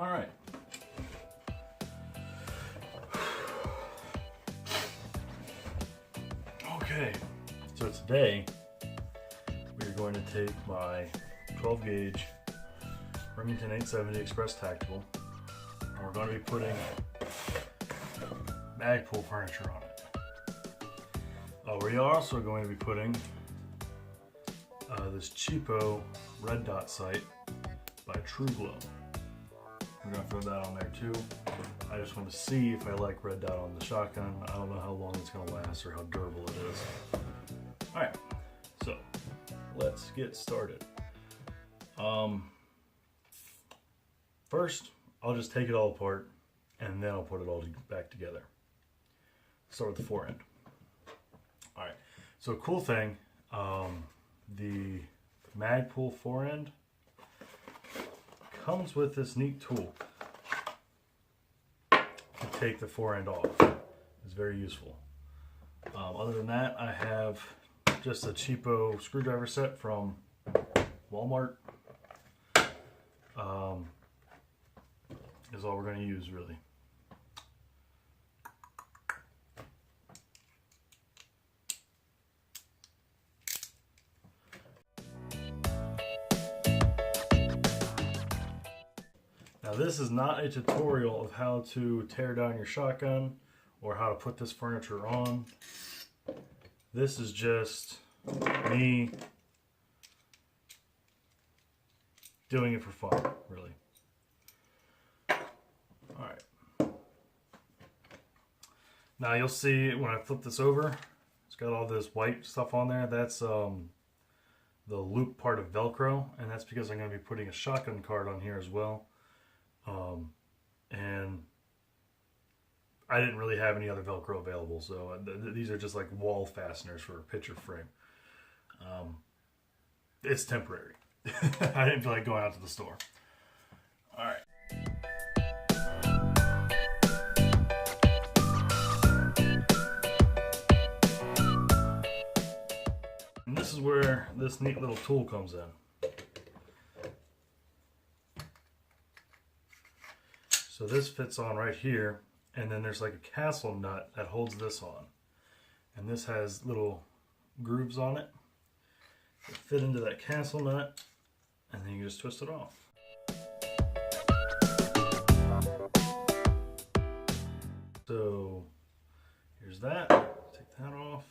All right. Okay, so today we're going to take my 12 gauge Remington 870 Express Tactical, and we're going to be putting Magpul furniture on it. We are also going to be putting this cheapo red dot sight by True Glow. We're going to throw that on there too. I just want to see if I like red dot on the shotgun. I don't know how long it's going to last or how durable it is. Alright, so let's get started. First, I'll just take it all apart and then I'll put it all back together. Start with the forend. Alright, so cool thing, the Magpul forend comes with this neat tool to take the forend off. It's very useful. Other than that, I have just a cheapo screwdriver set from Walmart. Is all we're going to use, really. Now this is not a tutorial of how to tear down your shotgun or how to put this furniture on. This is just me doing it for fun, really. Alright. Now you'll see when I flip this over, it's got all this white stuff on there. That's the loop part of Velcro, and that's because I'm going to be putting a shotgun card on here as well. And I didn't really have any other Velcro available, so these are just like wall fasteners for a picture frame. It's temporary. I didn't feel like going out to the store. Alright. And this is where this neat little tool comes in. So this fits on right here, and then there's like a castle nut that holds this on. And this has little grooves on it that fit into that castle nut, and then you just twist it off. So here's that. Take that off.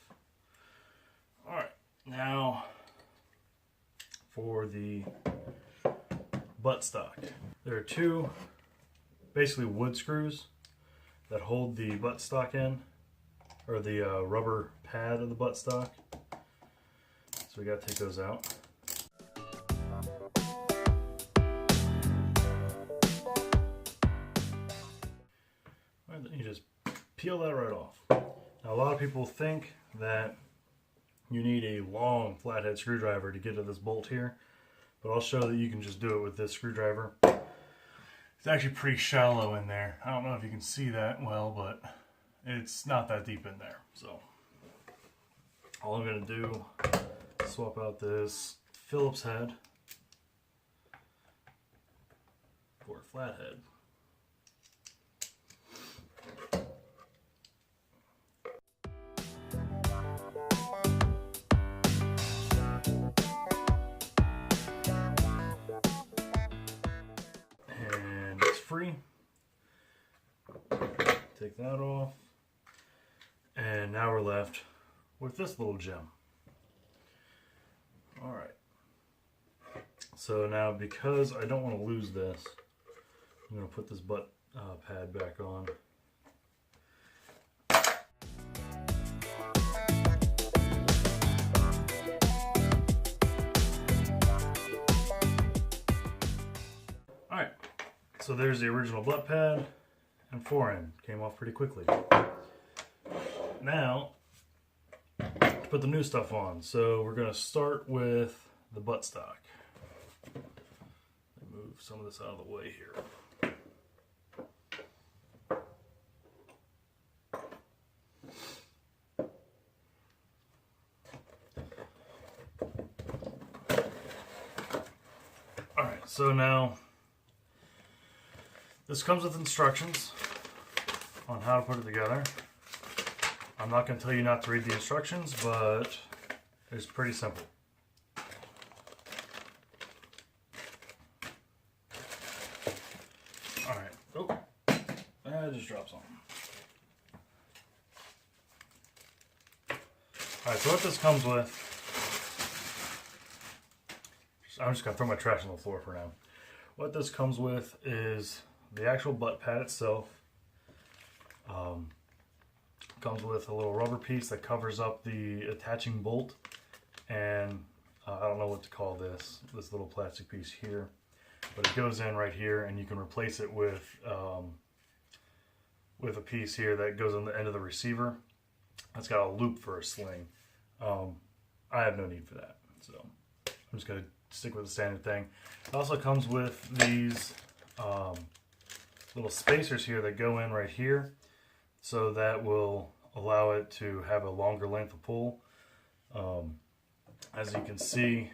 Alright, now for the buttstock. There are two basically wood screws that hold the buttstock in, or the rubber pad of the buttstock. So we got to take those out. And then you just peel that right off. Now a lot of people think that you need a long flathead screwdriver to get to this bolt here, but I'll show that you can just do it with this screwdriver. It's actually pretty shallow in there. I don't know if you can see that well, but it's not that deep in there. So all I'm going to do is swap out this Phillips head for a flathead. Free. Take that off, and now we're left with this little gem. Alright, so now because I don't want to lose this, I'm going to put this butt pad back on. Alright. So there's the original butt pad and forend. Came off pretty quickly. Now, to put the new stuff on. So we're going to start with the buttstock. Move some of this out of the way here. Alright, so now This comes with instructions on how to put it together. I'm not going to tell you not to read the instructions, but it's pretty simple. Alright. Oh, I just dropped something. Alright, so what this comes with, I'm just going to throw my trash on the floor for now. What this comes with is the actual butt pad itself. Comes with a little rubber piece that covers up the attaching bolt, and I don't know what to call this little plastic piece here, but it goes in right here, and you can replace it with a piece here that goes on the end of the receiver. It's got a loop for a sling. I have no need for that, so I'm just going to stick with the standard thing. It also comes with these little spacers here that go in right here, so that will allow it to have a longer length of pull. As you can see,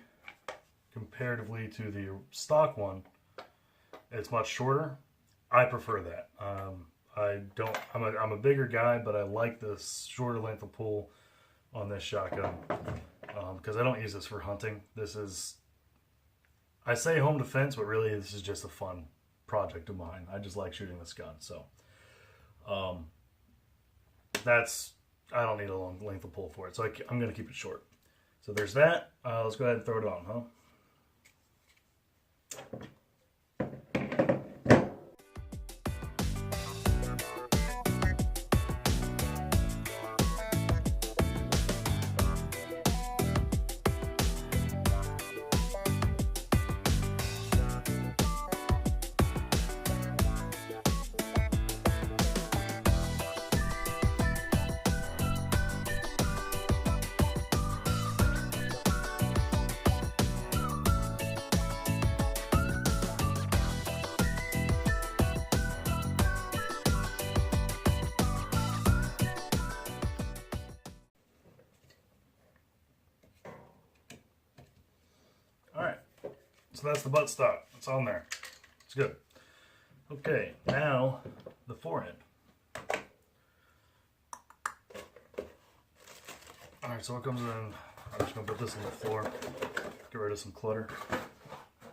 comparatively to the stock one, it's much shorter. I prefer that. I'm a bigger guy, but I like this shorter length of pull on this shotgun because I don't use this for hunting. This is, I say home defense, but really this is just a fun project of mine. I just like shooting this gun, so I don't need a long length of pull for it, so I'm going to keep it short. So there's that. Let's go ahead and throw it on, huh? So that's the butt stock. It's on there. It's good. Okay, now the forehand. Alright, so what comes in, I'm just going to put this on the floor, get rid of some clutter.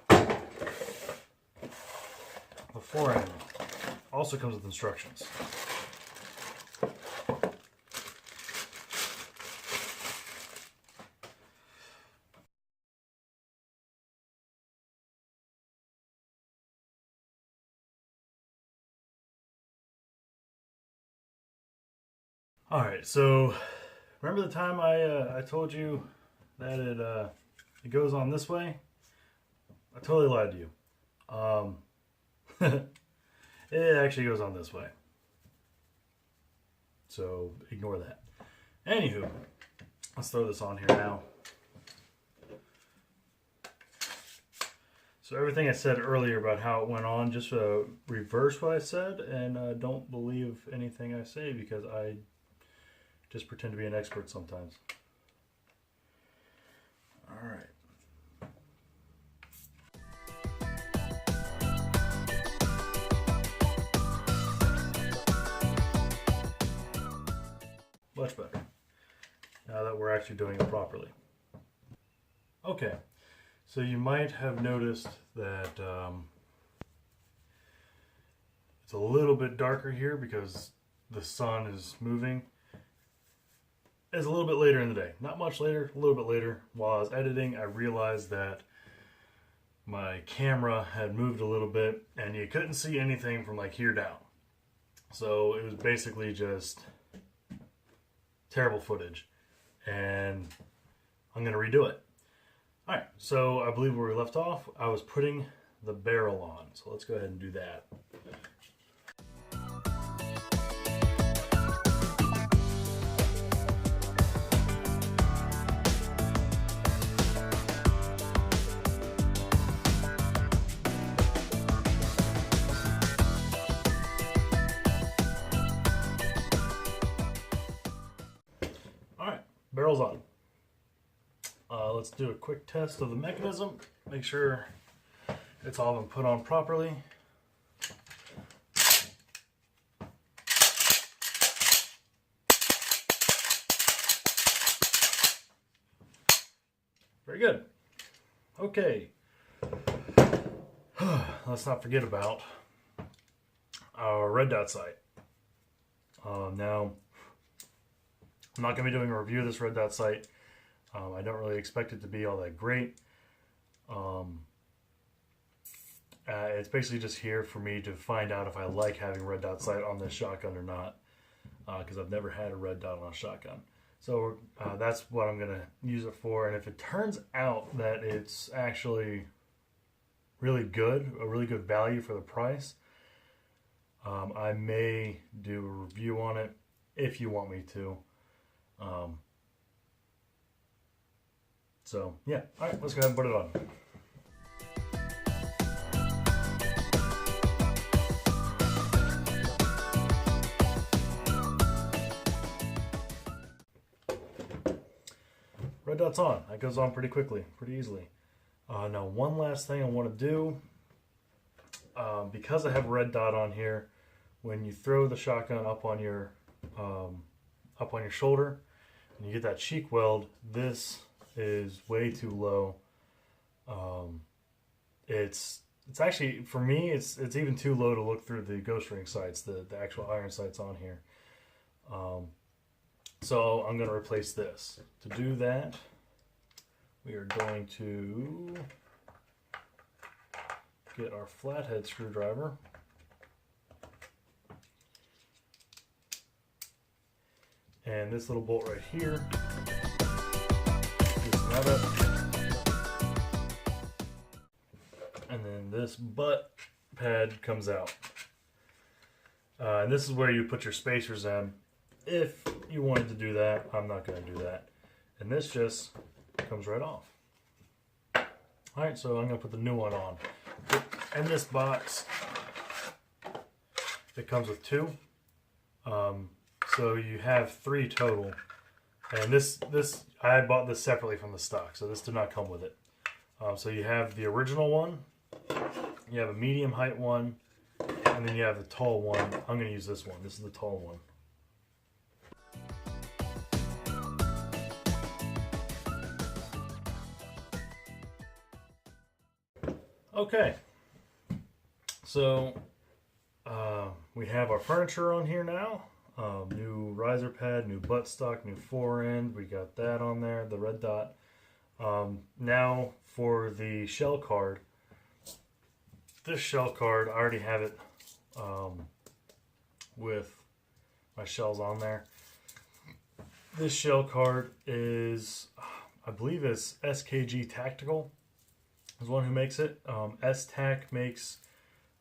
The forehand also comes with instructions. Alright, so remember the time I told you that it goes on this way? I totally lied to you. It actually goes on this way. So ignore that. Anywho, let's throw this on here now. So everything I said earlier about how it went on, just reverse what I said, and don't believe anything I say because I just pretend to be an expert sometimes. All right. Much better. Now that we're actually doing it properly. Okay. So you might have noticed that it's a little bit darker here because the sun is moving. It's a little bit later in the day. Not much later, a little bit later. While I was editing, I realized that my camera had moved a little bit and you couldn't see anything from like here down. So it was basically just terrible footage. And I'm going to redo it. Alright, so I believe where we left off, I was putting the barrel on. So let's go ahead and do that. Barrel's on. Let's do a quick test of the mechanism. Make sure it's all been put on properly. Very good. Okay. Let's not forget about our red dot sight. Now, I'm not going to be doing a review of this red dot sight. I don't really expect it to be all that great. It's basically just here for me to find out if I like having red dot sight on this shotgun or not, because I've never had a red dot on a shotgun. So that's what I'm going to use it for. And if it turns out that it's actually really good, a really good value for the price, I may do a review on it if you want me to. So yeah, all right, let's go ahead and put it on. Red dot's on. That goes on pretty quickly, pretty easily. Now, one last thing I want to do, because I have a red dot on here, when you throw the shotgun up on your shoulder, and you get that cheek weld, this is way too low. It's actually, for me, it's even too low to look through the ghost ring sights, the actual iron sights on here. So I'm going to replace this. To do that, we are going to get our flathead screwdriver. And this little bolt right here. Loosen that up. And then this butt pad comes out. And this is where you put your spacers in. If you wanted to do that, I'm not going to do that. And this just comes right off. Alright, so I'm going to put the new one on. In this box, it comes with two. So you have 3 total. And this I bought this separately from the stock, so this did not come with it. So you have the original one, you have a medium height one, and then you have the tall one. I'm going to use this one. This is the tall one. Okay, so we have our furniture on here now. New riser pad, new buttstock, new fore end. We got that on there, the red dot. Now for the shell card. This shell card, I already have it with my shells on there. This shell card is, I believe it's SKG Tactical. Is one who makes it. S-Tac makes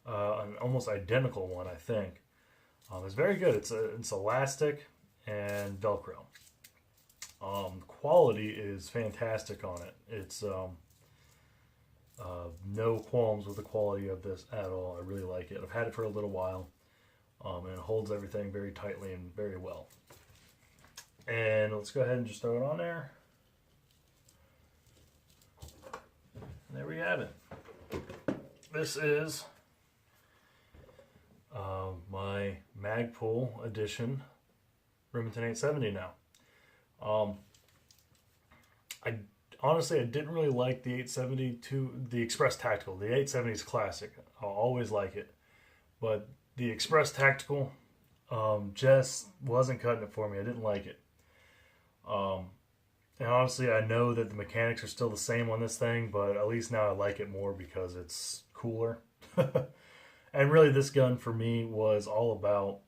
an almost identical one, I think. It's very good. It's elastic and Velcro. Quality is fantastic on it. It's no qualms with the quality of this at all. I really like it. I've had it for a little while, and it holds everything very tightly and very well. And let's go ahead and just throw it on there. And there we have it. This is my Magpul edition Remington 870 now. I didn't really like the 870 the Express Tactical. The 870 is classic. I'll always like it. But the Express Tactical just wasn't cutting it for me. I didn't like it. And honestly, I know that the mechanics are still the same on this thing, but at least now I like it more because it's cooler. And really, this gun for me was all about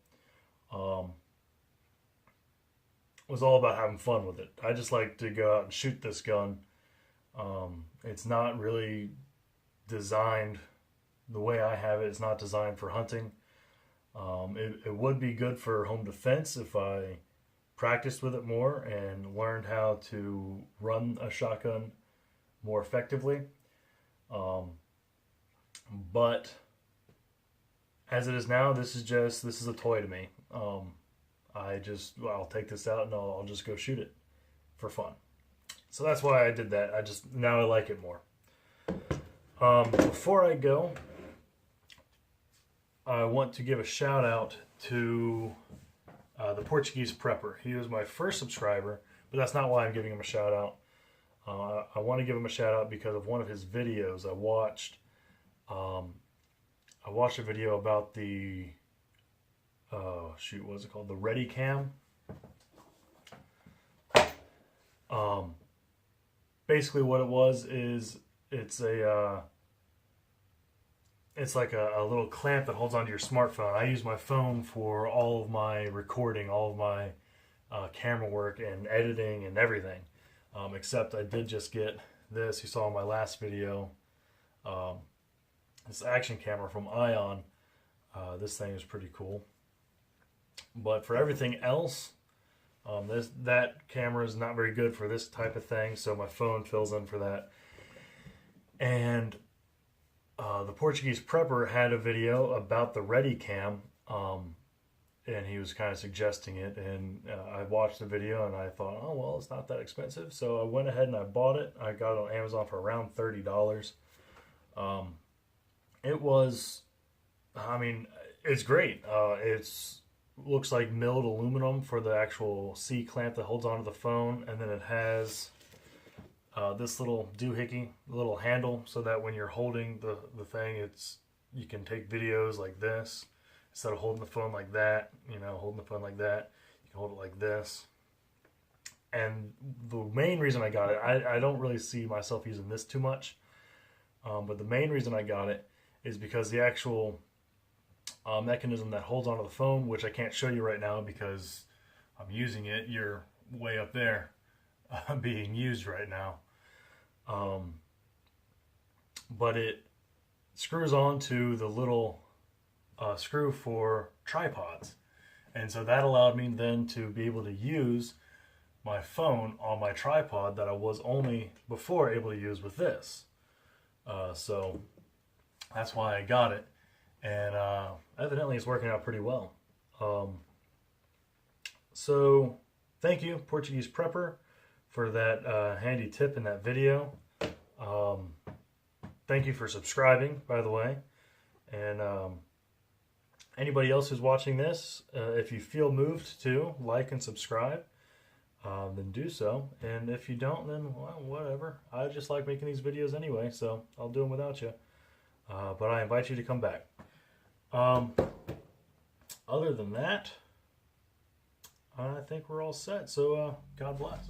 having fun with it. I just like to go out and shoot this gun. It's not really designed the way I have it. It's not designed for hunting. It would be good for home defense if I practiced with it more and learned how to run a shotgun more effectively. But as it is now, this is a toy to me. I'll take this out and I'll just go shoot it for fun. So that's why I did that. Now I like it more. Before I go, I want to give a shout out to the Portuguese Prepper. He was my first subscriber, but that's not why I'm giving him a shout out. I want to give him a shout out because of one of his videos. I watched a video about the shoot, what's it called? The Ready Cam. Basically, what it was is it's like a little clamp that holds onto your smartphone. I use my phone for all of my recording, all of my camera work and editing and everything. Except I did just get this. You saw in my last video, this action camera from Ion. This thing is pretty cool. But for everything else, that camera is not very good for this type of thing, so my phone fills in for that. And the Portuguese prepper had a video about the Ready Cam, and he was kind of suggesting it, and I watched the video and I thought, oh well, it's not that expensive, so I went ahead and I bought it. I got it on Amazon for around $30. It was, I mean, it's great. It's looks like milled aluminum for the actual C clamp that holds onto the phone, and then it has this little doohickey, little handle, so that when you're holding the thing, you can take videos like this instead of holding the phone like that. You know, holding the phone like that, you can hold it like this. And the main reason I got it, I don't really see myself using this too much, but the main reason I got it is because the actual mechanism that holds onto the phone, which I can't show you right now because I'm using it, you're way up there being used right now. But it screws onto the little screw for tripods. And so that allowed me then to be able to use my phone on my tripod that I was only before able to use with this. So that's why I got it. And evidently it's working out pretty well. So thank you, Portuguese Prepper, for that handy tip in that video. Thank you for subscribing, by the way. And anybody else who's watching this, if you feel moved to like and subscribe, then do so. And if you don't, then well, whatever. I just like making these videos anyway, so I'll do them without you. But I invite you to come back. Other than that, I think we're all set. So God bless.